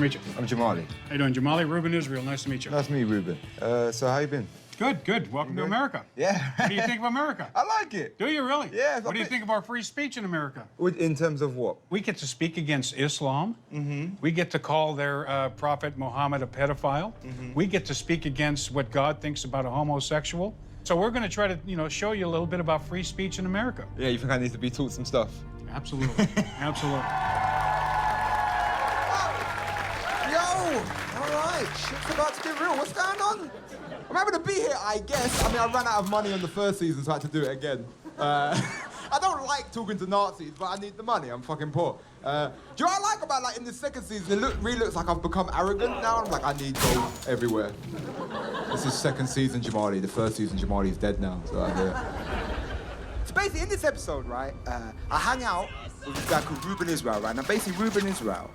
Meet you. I'm Jamali. How you doing, Jamali? Ruben Israel. Nice to meet you. Nice to meet you, Ruben. So how you been? Good, good. Welcome to America. Yeah. What do you think of America? I like it. Do you really? Yeah. What do you think of our free speech in America? In terms of what? We get to speak against Islam. We get to call their prophet Muhammad a pedophile. We get to speak against what God thinks about a homosexual. So we're going to try to, show you a little bit about free speech in America. Yeah, you think I need to be taught some stuff? Absolutely. Absolutely. Yo! Alright, shit's about to get real. What's going on? I'm happy to be here, I guess. I mean, I ran out of money on the first season, so I had to do it again. I don't like talking to Nazis, but I need the money. I'm fucking poor. Do you know what I like about, in the second season, it really looks like I've become arrogant now. I'm like, I need gold everywhere. This is second season Jamali. The first season Jamali is dead now, so I hear. So basically, in this episode, right, I hang out with this guy called Ruben Israel, right? Now, basically, Ruben Israel,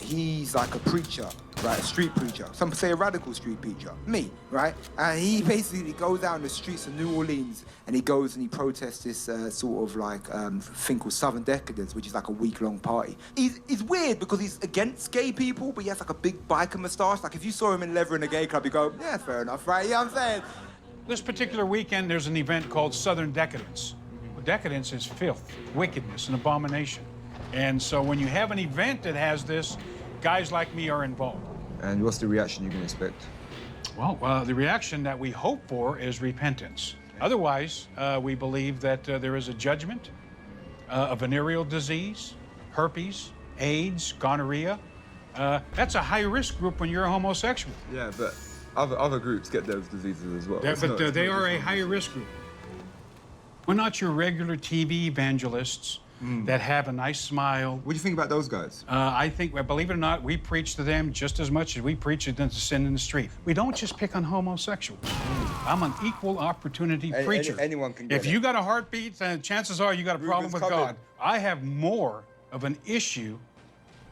he's like a preacher, right? A street preacher. Some say a radical street preacher. Me, right? And he basically goes out in the streets of New Orleans and he goes and he protests this sort of thing called Southern Decadence, which is like a week-long party. He's weird because he's against gay people, but he has like a big biker moustache. Like if you saw him in leather in a gay club, you go, yeah, fair enough, right? You know what I'm saying? This particular weekend, there's an event called Southern Decadence. Decadence is filth, wickedness, and abomination. And so when you have an event that has this, guys like me are involved. And what's the reaction you can expect? Well, the reaction that we hope for is repentance. Otherwise, we believe that there is a judgment, a venereal disease, herpes, AIDS, gonorrhea. That's a high-risk group when you're a homosexual. Yeah, but other groups get those diseases as well. They are a higher-risk group. We're not your regular TV evangelists that have a nice smile. What do you think about those guys? I think, believe it or not, we preach to them just as much as we preach against sin in the street. We don't just pick on homosexuals. I'm an equal opportunity preacher. Anyone can get If you got a heartbeat, then chances are you got a problem with covered. God. I have more of an issue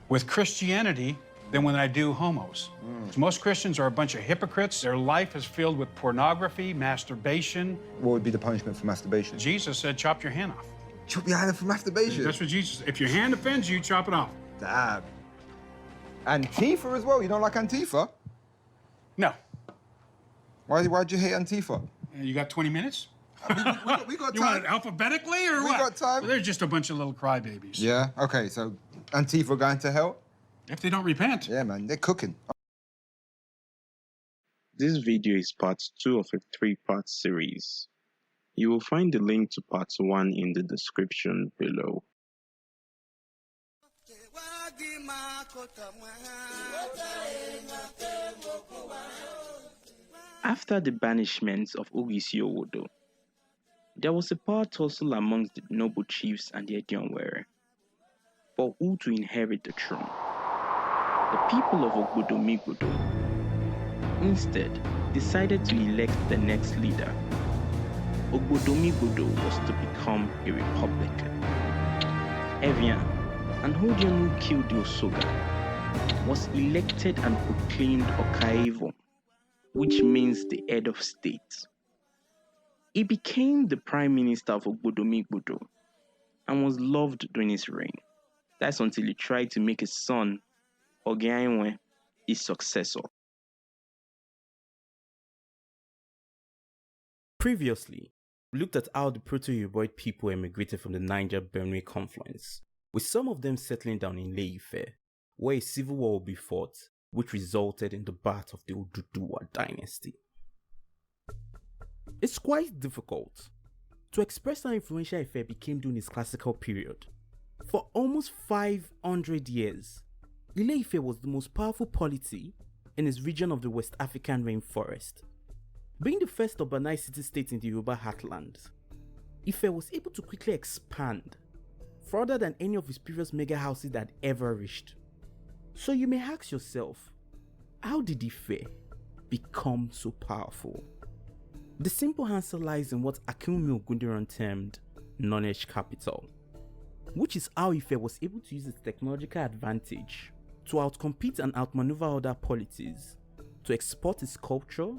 with Christianity than when I do homos. Most Christians are a bunch of hypocrites. Their life is filled with pornography, masturbation. What would be the punishment for masturbation? Jesus said, chop your hand off. Chop your hand for masturbation? That's what Jesus said. If your hand offends you, chop it off. Damn. Antifa as well? You don't like Antifa? No. Why'd you hate Antifa? You got 20 minutes? We got You time. want it alphabetically or We what? got time. Well, they're just a bunch of little crybabies. Yeah, okay, so Antifa going to hell? If they don't repent. Yeah, man, they're cooking. This video is part 2 of a 3-part series. You will find the link to part 1 in the description below. After the banishment of Ogisio-Owodo, there was a power tussle amongst the noble chiefs and the Edion-Were for who to inherit the throne. The people of Ogbodomigbodo instead decided to elect the next leader. Ogbodomigbodo was to become a republic. Evian, an Hodian who killed the Osoga, was elected and proclaimed Okaevo, which means the head of state. He became the prime minister of Ogbodomigbodo and was loved during his reign. That's until he tried to make his son, Ogiaenwe, his successor. Previously, we looked at how the Proto-Yoruboid people emigrated from the Niger-Benue confluence, with some of them settling down in Ile-Ife, where a civil war would be fought, which resulted in the birth of the Oduduwa dynasty. It's quite difficult to express how influential Ife became during its classical period. For almost 500 years, Ile-Ife was the most powerful polity in its region of the West African rainforest. Being the first urbanized city-state in the Yoruba heartland, Ife was able to quickly expand further than any of its previous mega houses had ever reached. So you may ask yourself, how did Ife become so powerful? The simple answer lies in what Akinwumi Ogundiran termed knowledge capital, which is how Ife was able to use its technological advantage to outcompete and outmaneuver other polities, to export its culture,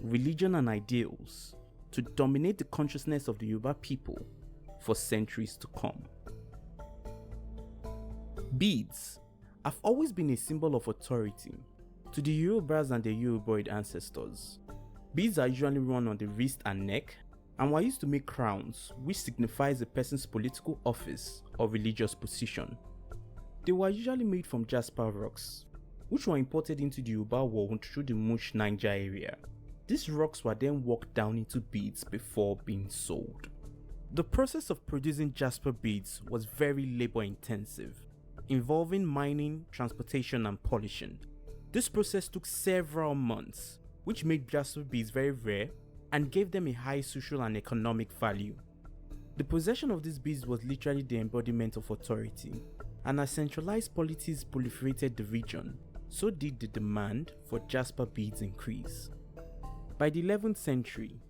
religion and ideals, to dominate the consciousness of the Yoruba people for centuries to come. Beads have always been a symbol of authority to the Yorubas and their Yoruboid ancestors. Beads are usually worn on the wrist and neck and were used to make crowns, which signifies a person's political office or religious position. They were usually made from jasper rocks, which were imported into the Yoruba world through the Mush Niger area. These rocks were then worked down into beads before being sold. The process of producing jasper beads was very labor intensive, involving mining, transportation and polishing. This process took several months, which made jasper beads very rare and gave them a high social and economic value. The possession of these beads was literally the embodiment of authority, and as centralized polities proliferated the region, so did the demand for jasper beads increase. By the 11th century,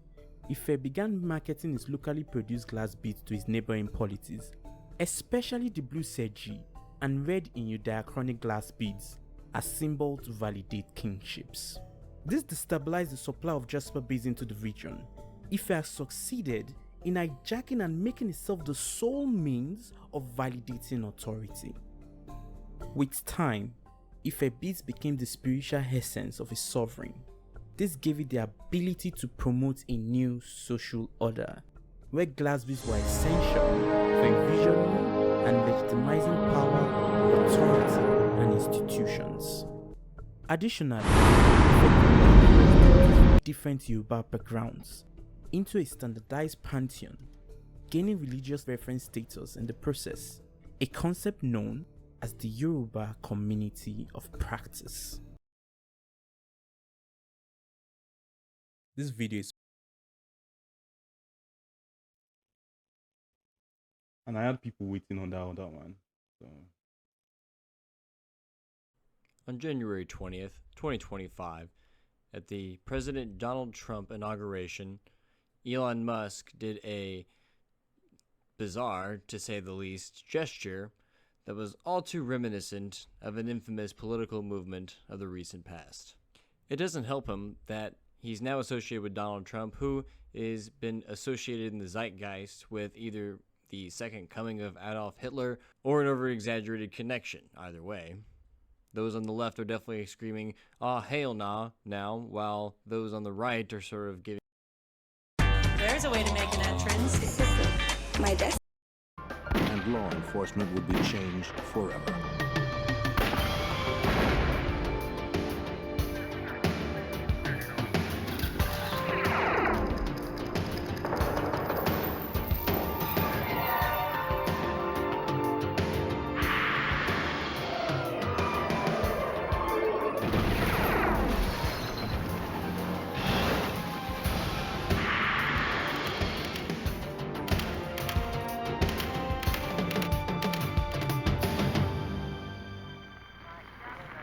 Ife began marketing its locally produced glass beads to its neighboring polities, especially the blue seji and red diachronic glass beads, as symbols to validate kingships. This destabilized the supply of jasper beads into the region. Ife has succeeded in hijacking and making itself the sole means of validating authority. With time, Ife beads became the spiritual essence of a sovereign. This gave it the ability to promote a new social order, where glass beads were essential for envisioning and legitimizing power, authority, and institutions. Additionally, different Yoruba backgrounds into a standardized pantheon, gaining religious reference status in the process, a concept known as the Yoruba community of practice. This video is, and I had people waiting on that one. So on January 20th, 2025, at the President Donald Trump inauguration, Elon Musk did a bizarre, to say the least, gesture that was all too reminiscent of an infamous political movement of the recent past. It doesn't help him that he's now associated with Donald Trump, who has been associated in the zeitgeist with either the second coming of Adolf Hitler or an over-exaggerated connection, either way. Those on the left are definitely screaming, "Ah, hail nah," now, while those on the right are sort of giving. There's a way to make an entrance. My desk. And law enforcement would be changed forever.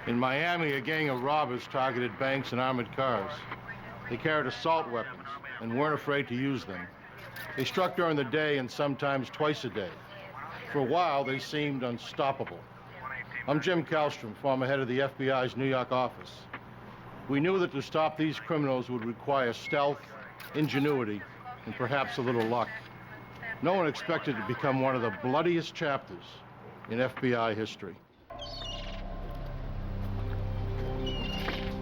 In Miami, a gang of robbers targeted banks and armored cars. They carried assault weapons and weren't afraid to use them. They struck during the day and sometimes twice a day. For a while, they seemed unstoppable. I'm Jim Kallstrom, former head of the FBI's New York office. We knew that to stop these criminals would require stealth, ingenuity, and perhaps a little luck. No one expected to become one of the bloodiest chapters in FBI history.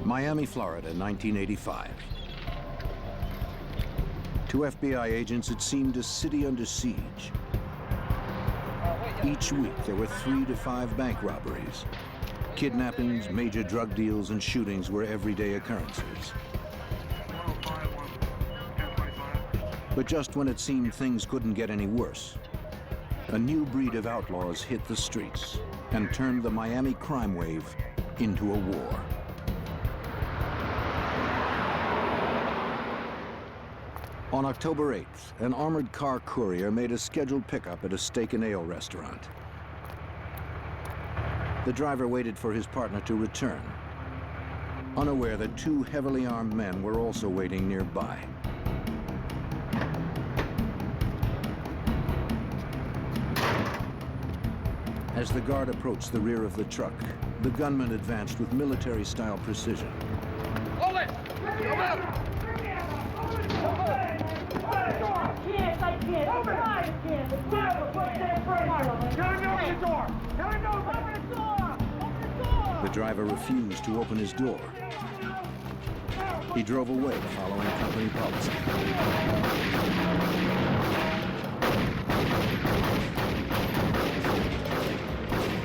Miami, Florida, 1985. To FBI agents, it seemed a city under siege. Each week, there were 3 to 5 bank robberies. Kidnappings, major drug deals, and shootings were everyday occurrences. But just when it seemed things couldn't get any worse, a new breed of outlaws hit the streets and turned the Miami crime wave into a war. On October 8th, an armored car courier made a scheduled pickup at a steak and ale restaurant. The driver waited for his partner to return, unaware that 2 heavily armed men were also waiting nearby. As the guard approached the rear of the truck, the gunman advanced with military-style precision. Hold it! Come out! I can't. Open the door! Tell him to open the door! Tell him to open the door! driver refused to open his door. He drove away following company policy.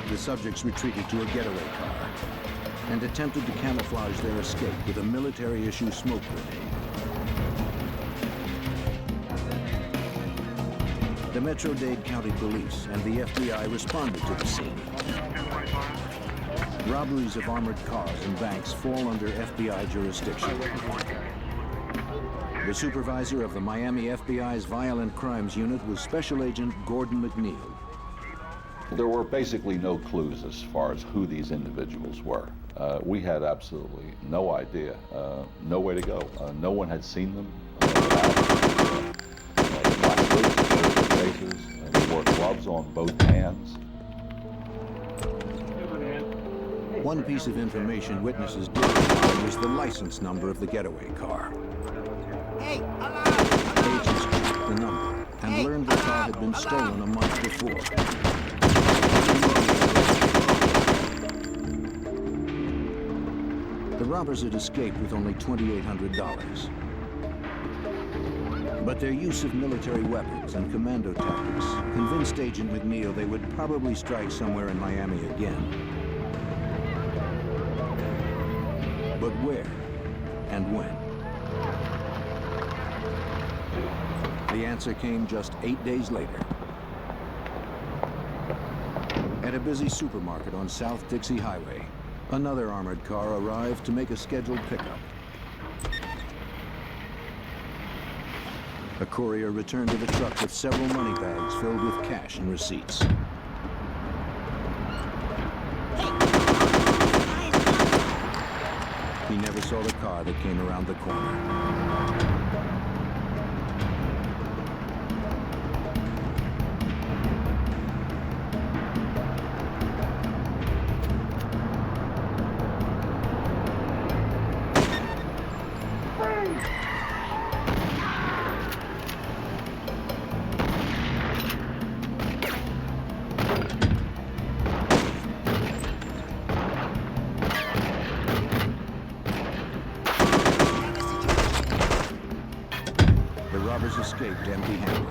The subjects retreated to a getaway car and attempted to camouflage their escape with a military-issue smoke grenade. The Metro-Dade County Police and the FBI responded to the scene. Robberies of armored cars and banks fall under FBI jurisdiction. The supervisor of the Miami FBI's Violent Crimes Unit was Special Agent Gordon McNeil. There were basically no clues as far as who these individuals were. We had absolutely no idea, no way to go. No one had seen them. Black boots, faces, and wore gloves on both hands. One piece of information witnesses did find was the license number of the getaway car. Hey, Agents checked the number and learned the car had been stolen a month before. The robbers had escaped with only $2,800. But their use of military weapons and commando tactics convinced Agent McNeil they would probably strike somewhere in Miami again. But where and when? The answer came just 8 days later. At a busy supermarket on South Dixie Highway, another armored car arrived to make a scheduled pickup. A courier returned to the truck with several money bags filled with cash and receipts. He never saw the car that came around the corner. Escaped empty-handed.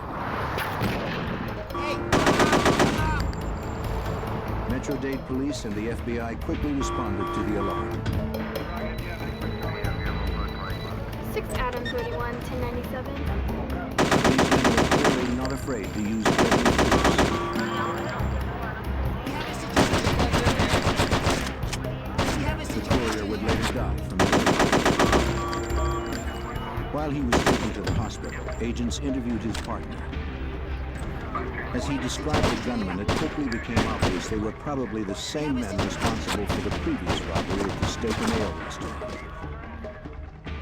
Metro-Dade Police and the FBI quickly responded to the alarm. 6 Adam 31, 1097. These men were clearly not afraid to use deadly force. The courier would later die from While he was taken to the hospital, agents interviewed his partner. As he described the gunmen, it quickly became obvious they were probably the same men responsible for the previous robbery at the Steak and Ale restaurant.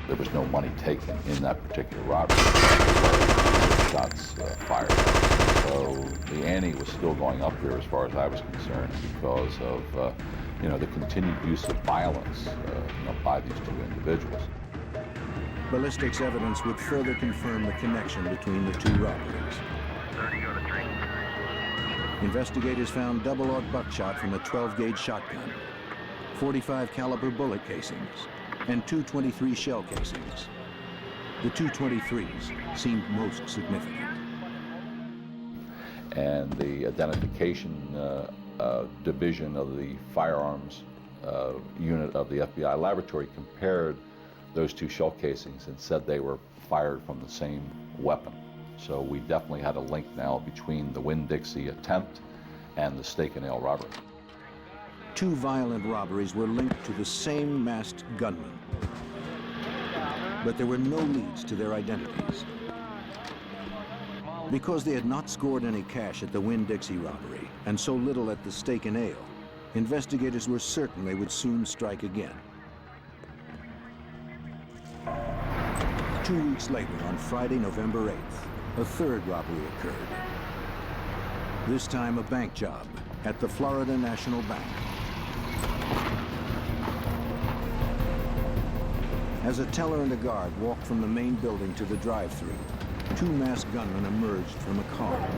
There was no money taken in that particular robbery. Shots fired. So the ante was still going up there as far as I was concerned because of the continued use of violence by these two individuals. Ballistics evidence would further confirm the connection between the two robberies. Investigators found double-aught buckshot from a 12-gauge shotgun, 45 caliber bullet casings, and 223 shell casings. The 223s seemed most significant. And the identification division of the firearms unit of the FBI laboratory compared those two shell casings and said they were fired from the same weapon. So we definitely had a link now between the Winn-Dixie attempt and the Steak and Ale robbery. Two violent robberies were linked to the same masked gunman, but there were no leads to their identities. Because they had not scored any cash at the Winn-Dixie robbery and so little at the Steak and Ale, investigators were certain they would soon strike again. 2 weeks later, on Friday, November 8th, a third robbery occurred. This time a bank job at the Florida National Bank. As a teller and a guard walked from the main building to the drive-thru, two masked gunmen emerged from a car.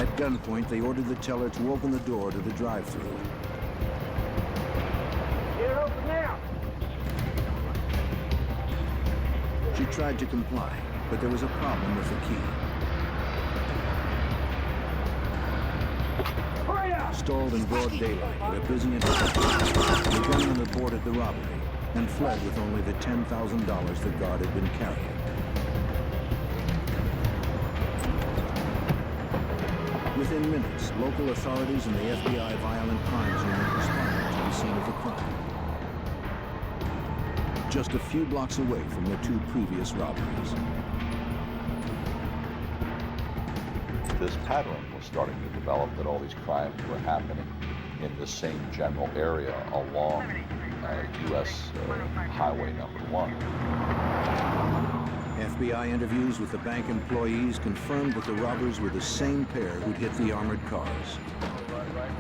At gunpoint, they ordered the teller to open the door to the drive-thru. Get it open now. She tried to comply, but there was a problem with the key. Hurry up. Stalled in broad daylight at a busy intersection, the gunman aborted the robbery and fled with only the $10,000 the guard had been carrying. Within minutes, local authorities and the FBI Violent Crimes Unit responded to the scene of the crime. Just a few blocks away from the two previous robberies. This pattern was starting to develop that all these crimes were happening in the same general area along U.S. Highway number 1. FBI interviews with the bank employees confirmed that the robbers were the same pair who'd hit the armored cars.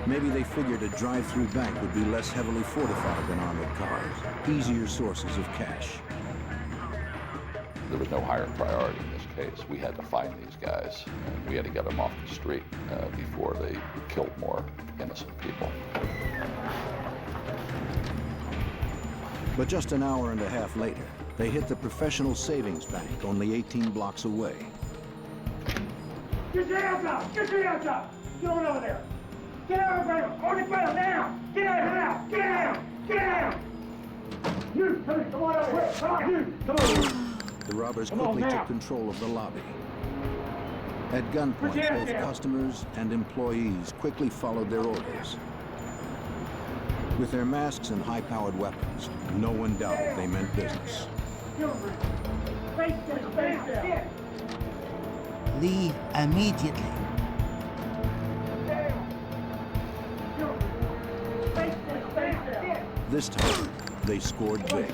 Maybe they figured a drive-through bank would be less heavily fortified than armored cars, easier sources of cash. There was no higher priority in this case. We had to find these guys, and we had to get them off the street before they killed more innocent people. But just an hour and a half later, they hit the Professional Savings Bank only 18 blocks away. Get your hands up. Get your hands up. Get on over there. Get out of there. On the ground now. Get out now. Get out. Get out. You, come on over here. Come on. You, come on. The robbers quickly took control of the lobby. At gunpoint, both customers and employees quickly followed their orders. With their masks and high-powered weapons, no one doubted they meant business. Leave immediately. This time, they scored big.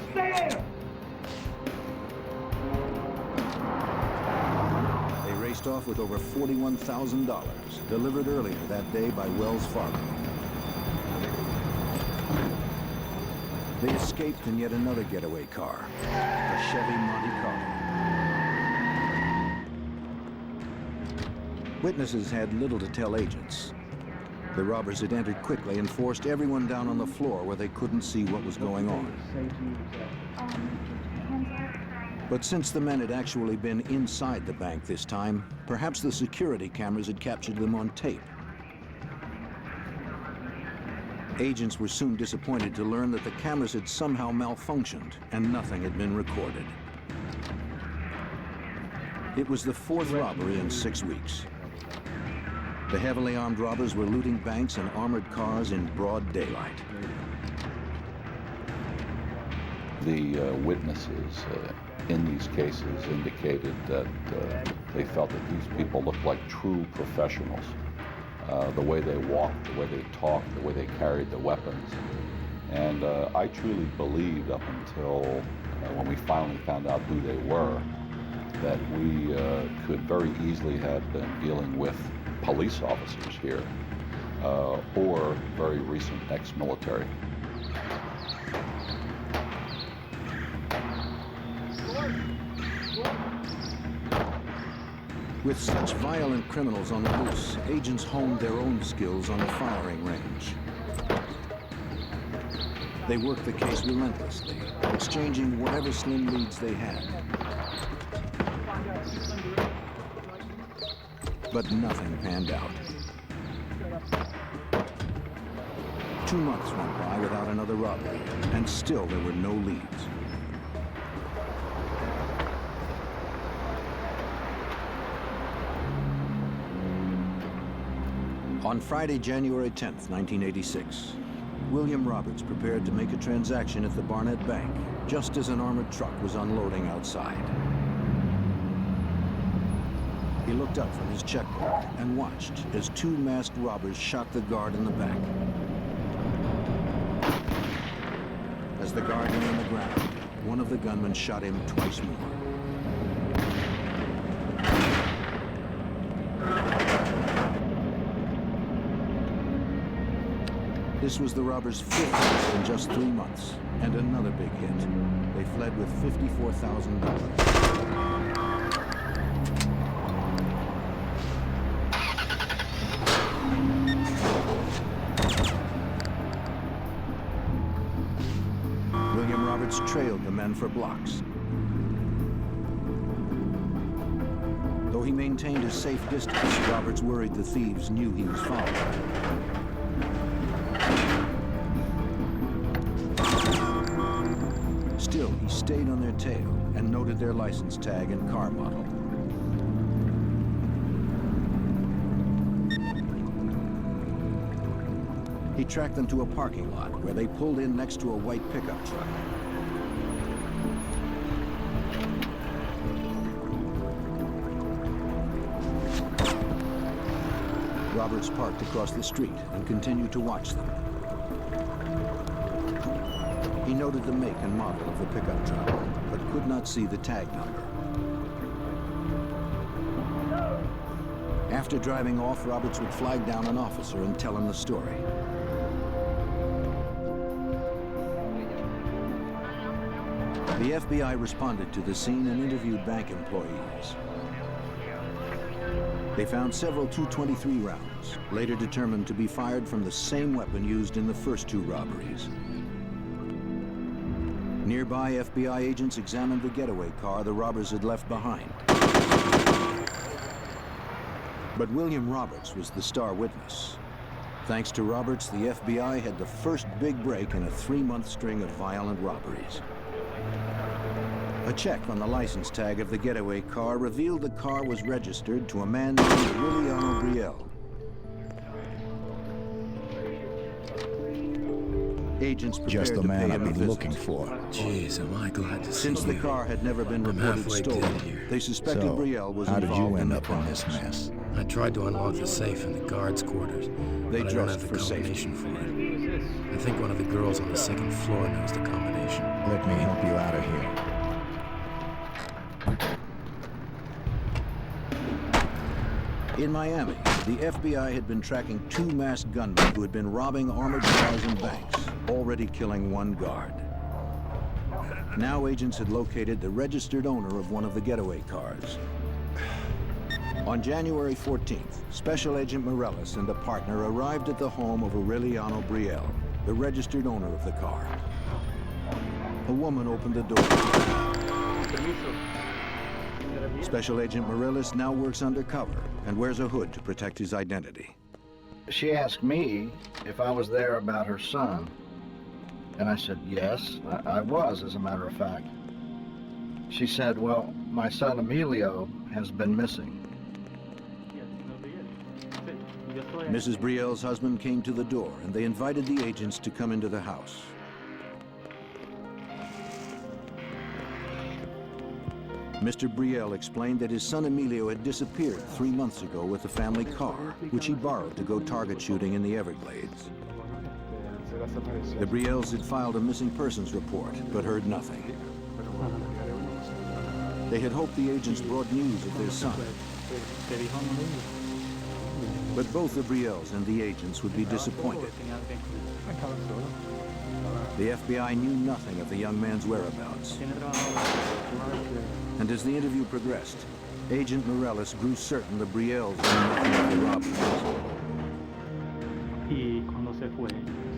They raced off with over $41,000, delivered earlier that day by Wells Fargo. They escaped in yet another getaway car, a Chevy Monte Carlo. Witnesses had little to tell agents. The robbers had entered quickly and forced everyone down on the floor where they couldn't see what was going on. But since the men had actually been inside the bank this time, perhaps the security cameras had captured them on tape. Agents were soon disappointed to learn that the cameras had somehow malfunctioned and nothing had been recorded. It was the fourth robbery in 6 weeks. The heavily armed robbers were looting banks and armored cars in broad daylight. The witnesses in these cases indicated that they felt that these people looked like true professionals. The way they walked, the way they talked, the way they carried the weapons. And I truly believed up until when we finally found out who they were, that we could very easily have been dealing with police officers here or very recent ex-military. With such violent criminals on the loose, agents honed their own skills on the firing range. They worked the case relentlessly, exchanging whatever slim leads they had. But nothing panned out. 2 months went by without another robbery, and still there were no leads. On Friday, January 10th, 1986, William Roberts prepared to make a transaction at the Barnett Bank, just as an armored truck was unloading outside. He looked up from his checkbook and watched as 2 masked robbers shot the guard in the back. As the guard lay on the ground, one of the gunmen shot him twice more. This was the robbers' 5th hit in just 3 months, and another big hit. They fled with $54,000. ran for blocks. Though he maintained a safe distance, Roberts worried the thieves knew he was followed. Still, he stayed on their tail and noted their license tag and car model. He tracked them to a parking lot where they pulled in next to a white pickup truck. Roberts parked across the street and continued to watch them. He noted the make and model of the pickup truck, but could not see the tag number. After driving off, Roberts would flag down an officer and tell him the story. The FBI responded to the scene and interviewed bank employees. They found several .223 rounds, later determined to be fired from the same weapon used in the first two robberies. Nearby, FBI agents examined the getaway car the robbers had left behind. But William Roberts was the star witness. Thanks to Roberts, the FBI had the first big break in a 3-month string of violent robberies. A check on the license tag of the getaway car revealed the car was registered to a man named Aureliano Brielle. Agents prepared Just the to man pay I've him a been visit. looking for. Jeez, am I glad to see Since the you. car had never been I'm reported halfway stolen, dead here. they suspected So, Brielle was how did involved you end the up in this crimes. mess? I tried to unlock the safe in the guards' quarters, They but I don't dressed have the for safety. combination for it. I think one of the girls on the second floor knows the combination. Let me help you out of here. In Miami, the FBI had been tracking 2 masked gunmen who had been robbing armored cars and banks, already killing 1 guard. Now agents had located the registered owner of one of the getaway cars. On January 14th, Special Agent Morales and a partner arrived at the home of Aureliano Brielle, the registered owner of the car. A woman opened the door. Special Agent Morales now works undercover and wears a hood to protect his identity. She asked me if I was there about her son. And I said, yes, I was, as a matter of fact. She said, well, my son Emilio has been missing. Mrs. Brielle's husband came to the door and they invited the agents to come into the house. Mr. Brielle explained that his son Emilio had disappeared 3 months ago with the family car, which he borrowed to go target shooting in the Everglades. The Brielles had filed a missing persons report, but heard nothing. They had hoped the agents brought news of their son. But both the Brielles and the agents would be disappointed. The FBI knew nothing of the young man's whereabouts. And as the interview progressed, Agent Morales grew certain the Brielles knew nothing of the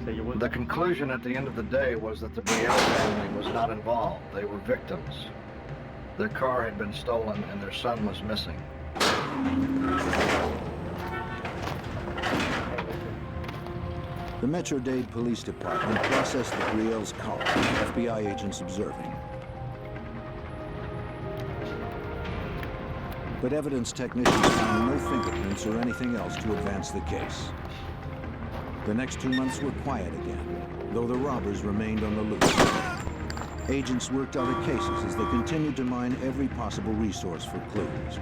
robberies. The conclusion at the end of the day was that the Brielle family was not involved. They were victims. Their car had been stolen and their son was missing. The Metro-Dade Police Department processed the Brielle's car, with FBI agents observing. But evidence technicians found no fingerprints or anything else to advance the case. The next 2 months were quiet again, though the robbers remained on the loose. Agents worked other cases as they continued to mine every possible resource for clues.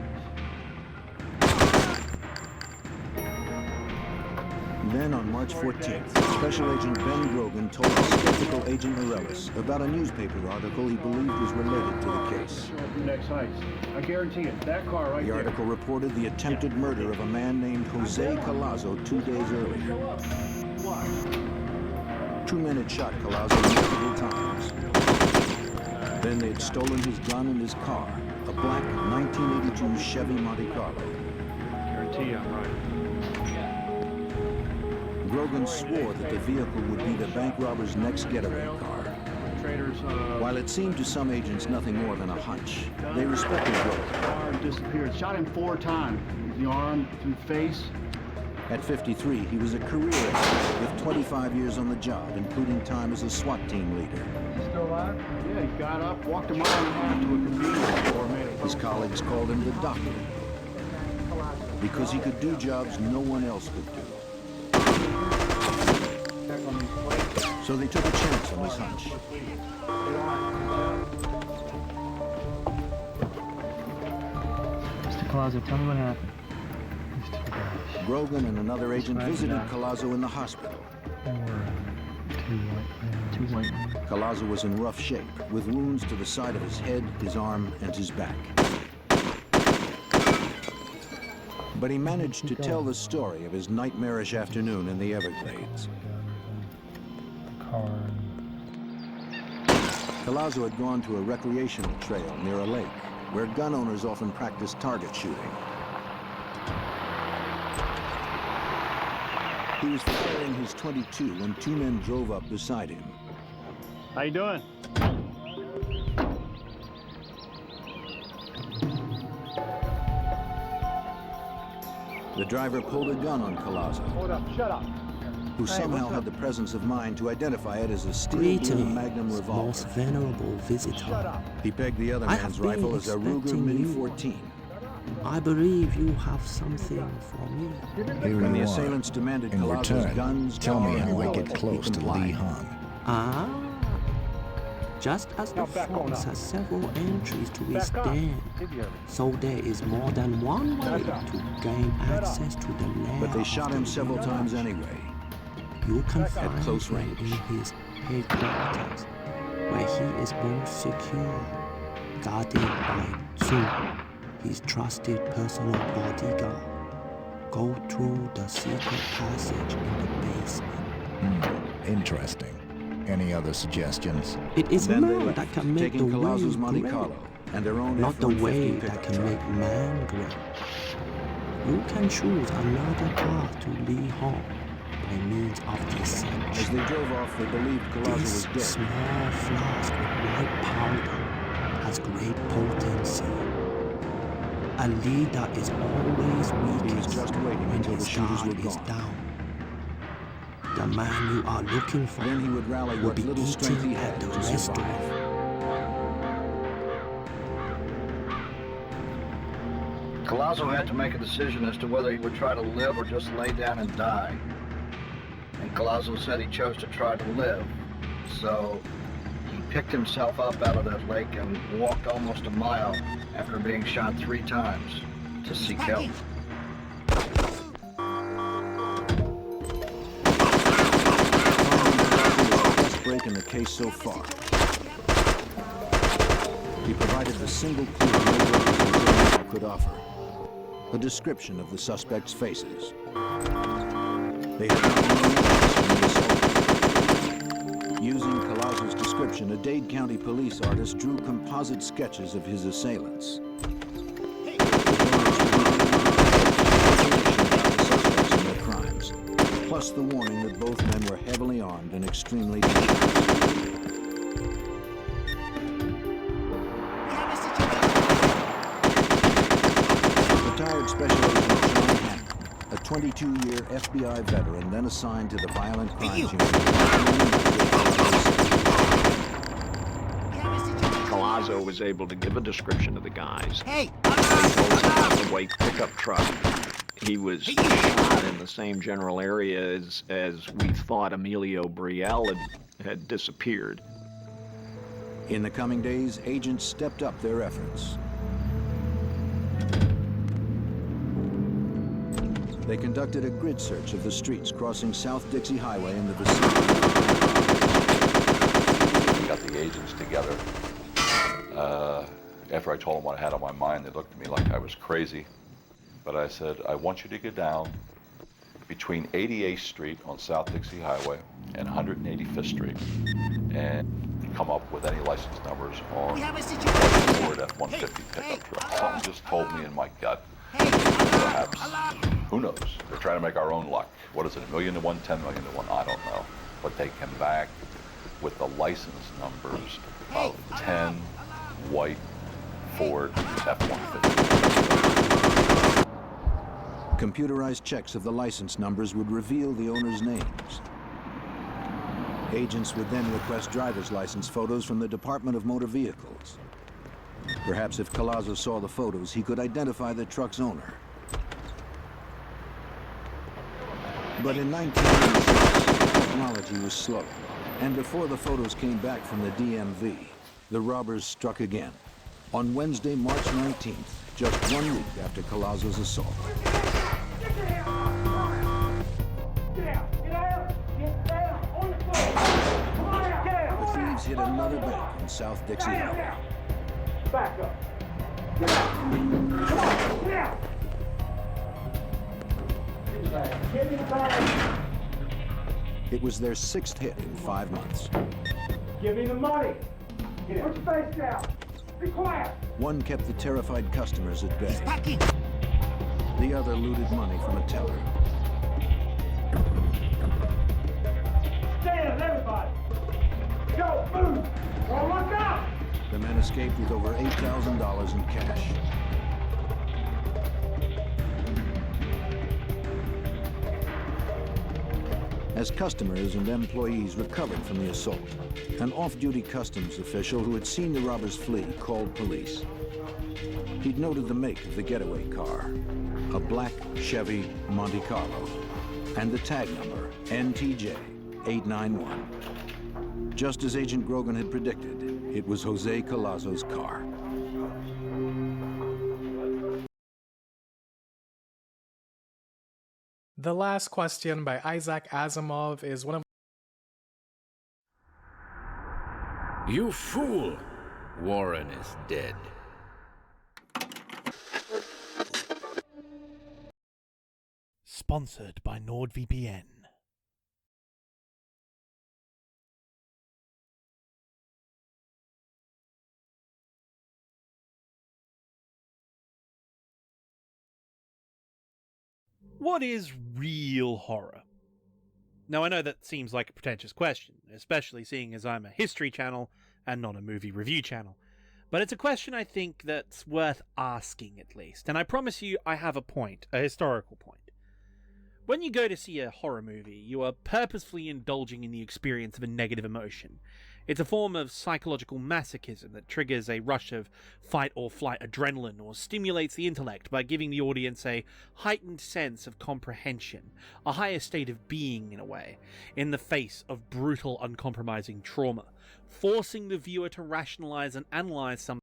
Then on March 14th, Special Agent Ben Grogan told the skeptical Agent Morales about a newspaper article he believed was related to the case. Next heist. I guarantee it. That car right The there. article reported the attempted murder of a man named Jose Collazo 2 days earlier. 2 men had shot Collazo multiple times. Then they had stolen his gun and his car, a black 1982 Chevy Monte Carlo. Guarantee I'm right. Grogan swore that the vehicle would be the bank robber's next getaway car. perpetrators. While it seemed to some agents nothing more than a hunch, they respected Grogan. Car disappeared. Shot him 4 times. The arm, through the face. At 53, he was a career agent with 25 years on the job, including time as a SWAT team leader. Is he still alive? Yeah, he got up, walked a mile and a half to a convenience store, made a His colleagues called him the doctor because he could do jobs no one else could do. So they took a chance on his hunch. Mr. Collazo, tell me what happened. Grogan and another agent visited Collazo in the hospital. Two white men. Collazo was in rough shape, with wounds to the side of his head, his arm, and his back. But he managed to tell the story of his nightmarish afternoon in the Everglades. Collazo had gone to a recreational trail near a lake, where gun owners often practice target shooting. He was firing his .22 when 2 men drove up beside him. How you doing? The driver pulled a gun on Collazo, Hold up, shut up. who somehow had the presence of mind to identify it as a steel blue Magnum revolver. Most venerable visitor. He pegged the other I man's have been rifle as a Ruger expecting Mini you. 14. I believe you have something for me. Here When the you are. assailants demanded In Collazo's return, guns, tell me car, how and I wallet, get close he to complied. Lee Han. Ah. Just as the Now back on force up. has several entries to Back up. withstand, so there is more than one way Back up. to gain access to the lair But they of shot the him several Lord. times anyway. You can At find close him range. in his headquarters, where he is most secure, guarded by Tsu, his trusted personal bodyguard. Go through the secret passage in the basement. Interesting. Any other suggestions? It is Then they man left, that can make the taking way Collazo's Monte great, Carlo and their own not the F-150 way that pickup can truck. make man great. You can choose another path to Lee Hall by means of As deception. they drove off, they believed Collazo This was dead. small flask with white powder has great potency. A leader is always weakest He was just waiting when until his the shooters guard were is gone. down. The man you are looking for Then he would rally will what be little strength he eating had at the to survive. restaurant. Collazo had to make a decision as to whether he would try to live or just lay down and die. And Collazo said he chose to try to live. So he picked himself up out of that lake and walked almost a mile after being shot 3 times to seek help. Best break in the case so far. He provided the single clue no representation could offer. A description of the suspects' faces. They had not been in the assault. Using Collazo's description, a Dade County police artist drew composite sketches of his assailants. Plus the warning that both men were heavily armed and extremely dangerous. Retired Special Agent John Hannon, a 22-year FBI veteran then assigned to the Violent Crimes Unit. Collazo was able to give a description of the guys. Hey! They told us about the white pickup truck. He was shot in the same general area as we thought Emilio Brielle had disappeared. In the coming days, agents stepped up their efforts. They conducted a grid search of the streets crossing South Dixie Highway in the vicinity. We got the agents together. After I told them what I had on my mind, they looked at me like I was crazy. But I said, I want you to go down between 88th Street on South Dixie Highway and 185th Street and come up with any license numbers on a Ford F-150 pickup truck. Something just told me in my gut. Perhaps, who knows? We're trying to make our own luck. What is it, 1,000,000 to 1, 10 million to 1? I don't know. But they came back with the license numbers of 10 white Ford F-150. Computerized checks of the license numbers would reveal the owners' names. Agents would then request driver's license photos from the Department of Motor Vehicles. Perhaps if Collazo saw the photos, he could identify the truck's owner. But in 1986, technology was slow, and before the photos came back from the DMV, the robbers struck again. On Wednesday, March 19th, just 1 week after Collazo's assault. The thieves hit another bank in South Dixie Highway. Back up. Get out. Come on, get out. Give me the bag. It was their 6th hit in 5 months. Give me the money. Put your face down. Be quiet. One kept the terrified customers at bay. The other looted money from a teller. Stand, everybody. Go, move. Or look out. The men escaped with over $8,000 in cash. As customers and employees recovered from the assault, an off-duty customs official who had seen the robbers flee called police. He'd noted the make of the getaway car, a black Chevy Monte Carlo, and the tag number, NTJ 891. Just as Agent Grogan had predicted, it was Jose Collazo's car. The last question by Isaac Asimov is one of... You fool! Warren is dead. Sponsored by NordVPN. What is real horror? Now, I know that seems like a pretentious question, especially seeing as I'm a history channel and not a movie review channel. But it's a question I think that's worth asking at least, and I promise you I have a point, a historical point. When you go to see a horror movie, you are purposefully indulging in the experience of a negative emotion. It's a form of psychological masochism that triggers a rush of fight or flight adrenaline or stimulates the intellect by giving the audience a heightened sense of comprehension, a higher state of being in a way, in the face of brutal, uncompromising trauma, forcing the viewer to rationalize and analyze something